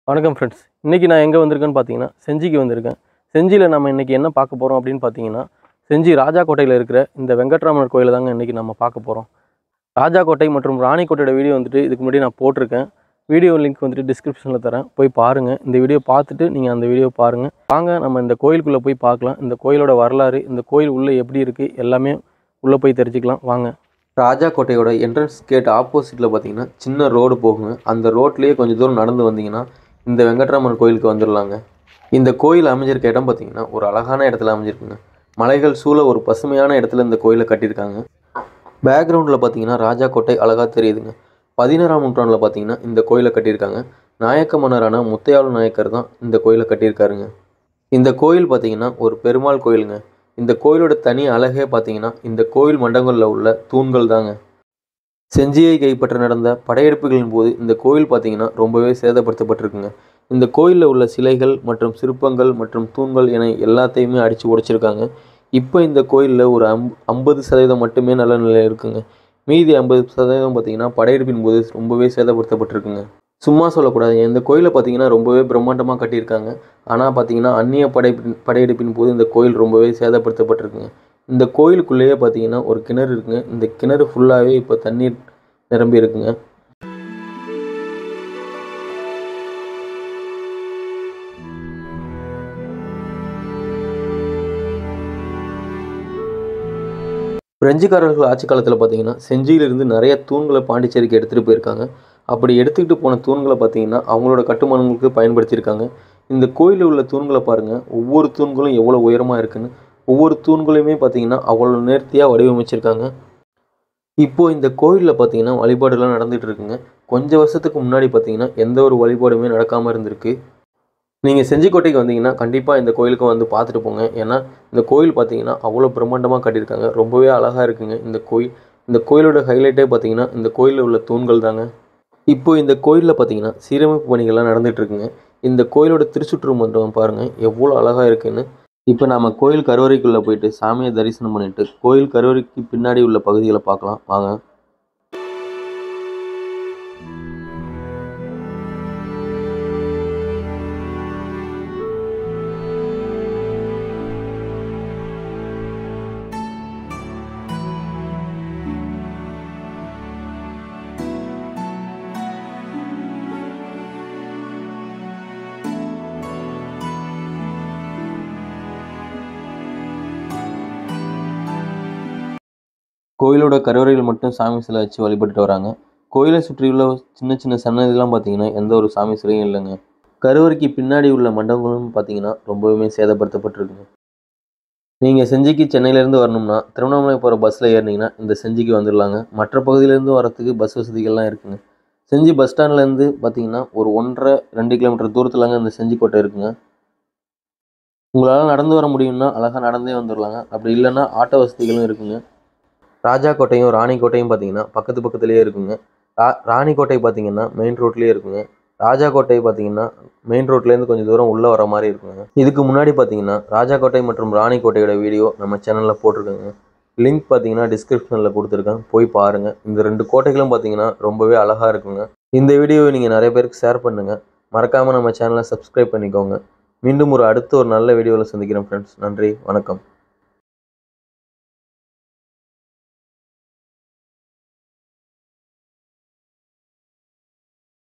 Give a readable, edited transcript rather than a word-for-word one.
வணக்கம் ஃப்ரெண்ட்ஸ். இன்றைக்கி நான் எங்கே வந்திருக்கேன்னு பார்த்தீங்கன்னா செஞ்சிக்கு வந்திருக்கேன். செஞ்சியில் நம்ம இன்றைக்கி என்ன பார்க்க போகிறோம் அப்படின்னு பார்த்தீங்கன்னா, செஞ்சி ராஜாக்கோட்டையில் இருக்கிற இந்த வெங்கட்ராமர் கோயிலை தாங்க இன்றைக்கி நம்ம பார்க்க போகிறோம். ராஜாக்கோட்டை மற்றும் ராணிக்கோட்டையோட வீடியோ வந்துட்டு இதுக்கு முன்னாடி நான் போட்டிருக்கேன். வீடியோ லிங்க் வந்துட்டு டிஸ்கிரிப்ஷனில் தரேன், போய் பாருங்கள். இந்த வீடியோ பார்த்துட்டு நீங்கள் அந்த வீடியோ பாருங்கள். வாங்க நம்ம இந்த கோயிலுக்குள்ளே போய் பார்க்கலாம். இந்த கோயிலோட வரலாறு, இந்த கோயில் உள்ளே எப்படி இருக்குது, எல்லாமே உள்ளே போய் தெரிஞ்சுக்கலாம் வாங்க. ராஜாக்கோட்டையோட என்ட்ரன்ஸ் கேட் ஆப்போசிட்டில் பார்த்தீங்கன்னா சின்ன ரோடு போகுங்க. அந்த ரோட்லேயே கொஞ்சம் தூரம் நடந்து வந்தீங்கன்னா இந்த வெங்கட்ராமன் கோயிலுக்கு வந்துடலாங்க. இந்த கோயில் அமைஞ்சிருக்க இடம் பார்த்தீங்கன்னா ஒரு அழகான இடத்துல அமைஞ்சிருக்குங்க. மலைகள் சூழ ஒரு பசுமையான இடத்துல இந்த கோயிலை கட்டியிருக்காங்க. பேக்ரவுண்டில் பார்த்தீங்கன்னா ராஜாக்கோட்டை அழகாக தெரியுதுங்க. 16ஆம் நூற்றாண்டில் பார்த்தீங்கன்னா இந்த கோயிலை கட்டியிருக்காங்க. நாயக்க மன்னரான முத்தையாளு நாயக்கர் தான் இந்த கோயிலை கட்டியிருக்காருங்க. இந்த கோயில் பார்த்தீங்கன்னா ஒரு பெருமாள் கோயிலுங்க. இந்த கோயிலோட தனி அழகே பார்த்தீங்கன்னா இந்த கோயில் மண்டபங்களில் உள்ள தூண்கள் தாங்க. செஞ்சியை கைப்பற்ற நடந்த படையெடுப்புகளின் போது இந்த கோயில் பார்த்தீங்கன்னா ரொம்பவே சேதப்படுத்தப்பட்டிருக்குங்க. இந்த கோயிலில் உள்ள சிலைகள் மற்றும் சிற்பங்கள் மற்றும் தூண்கள் என எல்லாத்தையுமே அடித்து உடைச்சிருக்காங்க. இப்போ இந்த கோயிலில் ஒரு 50% மட்டுமே நல்ல நிலையில் இருக்குங்க. மீதி 50% பார்த்தீங்கன்னா படையெடுப்பின் போது ரொம்பவே சேதப்படுத்தப்பட்டிருக்குங்க. சும்மா சொல்லக்கூடாது, இந்த கோயிலை பார்த்தீங்கன்னா ரொம்பவே பிரம்மாண்டமாக கட்டியிருக்காங்க. ஆனால் பார்த்தீங்கன்னா அந்நிய படையெடுப்பின் போது இந்த கோயில் ரொம்பவே சேதப்படுத்தப்பட்டிருக்குங்க. இந்த கோயிலுக்குள்ளேயே பார்த்தீங்கன்னா ஒரு கிணறு இருக்குங்க. இந்த கிணறு ஃபுல்லாகவே இப்போ தண்ணீர் நிரம்பி இருக்குங்க. பிரெஞ்சுக்காரர்கள் ஆட்சி காலத்தில் பார்த்தீங்கன்னா செஞ்சியிலிருந்து நிறைய தூண்களை பாண்டிச்சேரிக்கு எடுத்துகிட்டு போயிருக்காங்க. அப்படி எடுத்துக்கிட்டு போன தூண்களை பார்த்தீங்கன்னா அவங்களோட கட்டுமானங்களுக்கு பயன்படுத்தியிருக்காங்க. இந்த கோயிலில் உள்ள தூண்களை பாருங்கள், ஒவ்வொரு தூண்களும் எவ்வளோ உயரமாக இருக்குன்னு. ஒவ்வொரு தூண்களையுமே பார்த்தீங்கன்னா அவ்வளோ நேர்த்தியாக வடிவமைச்சிருக்காங்க. இப்போது இந்த கோயிலில் பார்த்தீங்கன்னா வழிபாடுலாம் நடந்துகிட்டு இருக்குங்க. கொஞ்சம் வருஷத்துக்கு முன்னாடி பார்த்தீங்கன்னா எந்த ஒரு வழிபாடுமே நடக்காமல் இருந்திருக்கு. நீங்கள் செஞ்சிக்கோட்டைக்கு வந்தீங்கன்னா கண்டிப்பாக இந்த கோயிலுக்கு வந்து பார்த்துட்டு போங்க. ஏன்னா இந்த கோயில் பார்த்தீங்கன்னா அவ்வளோ பிரம்மாண்டமாக கட்டியிருக்காங்க. ரொம்பவே அழகாக இருக்குங்க இந்த கோயில். இந்த கோயிலோட ஹைலைட்டே பார்த்தீங்கன்னா இந்த கோயிலில் உள்ள தூண்கள் தாங்க. இப்போது இந்த கோயிலில் பார்த்தீங்கன்னா சீரமைப்பு பணிகள்லாம் நடந்துகிட்டு இருக்குங்க. இந்த கோயிலோட திருச்சுற்று மண்டபம் பாருங்கள் எவ்வளோ அழகாக இருக்குன்னு. இப்போ நம்ம கோயில் கருவறைக்குள்ளே போயிட்டு சாமியை தரிசனம் பண்ணிட்டு கோயில் கருவறைக்கு பின்னாடி உள்ள பகுதிகளை பார்க்கலாம் வாங்க. கோயிலோட கருவறையில் மட்டும் சாமி சிலை வச்சு வழிபட்டு வராங்க. கோயிலை சுற்றியுள்ள சின்ன சின்ன சன்னதிலாம் பார்த்தீங்கன்னா எந்த ஒரு சாமி சிலையும் இல்லைங்க. கருவறைக்கு பின்னாடி உள்ள மண்டபங்களும் பார்த்தீங்கன்னா ரொம்பவுமே சேதப்படுத்தப்பட்டிருக்குங்க. நீங்கள் செஞ்சிக்கு சென்னையிலேருந்து வரணும்னா திருவண்ணாமலை போகிற பஸ்ஸில் ஏறினீங்கன்னா இந்த செஞ்சிக்கு வந்துடலாங்க. மற்ற பகுதியிலேருந்து வரத்துக்கு பஸ் வசதிகள்லாம் இருக்குங்க. செஞ்சி பஸ் ஸ்டாண்ட்லேருந்து பார்த்தீங்கன்னா ஒரு 1.5-2 கிலோமீட்டர் தூரத்துலாங்க இந்த செஞ்சிக்கோட்டை இருக்குங்க. உங்களால் நடந்து வர முடியும்னா அழகாக நடந்தே வந்துடலாங்க. அப்படி இல்லைன்னா ஆட்டோ வசதிகளும் இருக்குங்க. ராஜாக்கோட்டையும் ராணிக்கோட்டையும் பார்த்தீங்கன்னா பக்கத்துலேயே இருக்குங்க. ராணிக்கோட்டை பார்த்தீங்கன்னா மெயின் ரோட்லேயே இருக்குங்க. ராஜாக்கோட்டை பார்த்தீங்கன்னா மெயின் ரோட்லேருந்து கொஞ்சம் தூரம் உள்ளே வர மாதிரி இருக்குங்க. இதுக்கு முன்னாடி பார்த்தீங்கன்னா ராஜாக்கோட்டை மற்றும் ராணிக்கோட்டையோட வீடியோ நம்ம சேனலில் போட்டிருக்கேங்க. லிங்க் பார்த்தீங்கன்னா டிஸ்கிரிப்ஷனில் கொடுத்துருக்கேன், போய் பாருங்கள். இந்த 2 கோட்டைகளும் பார்த்தீங்கன்னா ரொம்பவே அழகாக இருக்குங்க. இந்த வீடியோவை நீங்கள் நிறைய பேருக்கு ஷேர் பண்ணுங்கள். மறக்காமல் நம்ம சேனலை சப்ஸ்கிரைப் பண்ணிக்கோங்க. மீண்டும் அடுத்த ஒரு நல்ல வீடியோவில் சந்திக்கிறேன் ஃப்ரெண்ட்ஸ். நன்றி, வணக்கம்.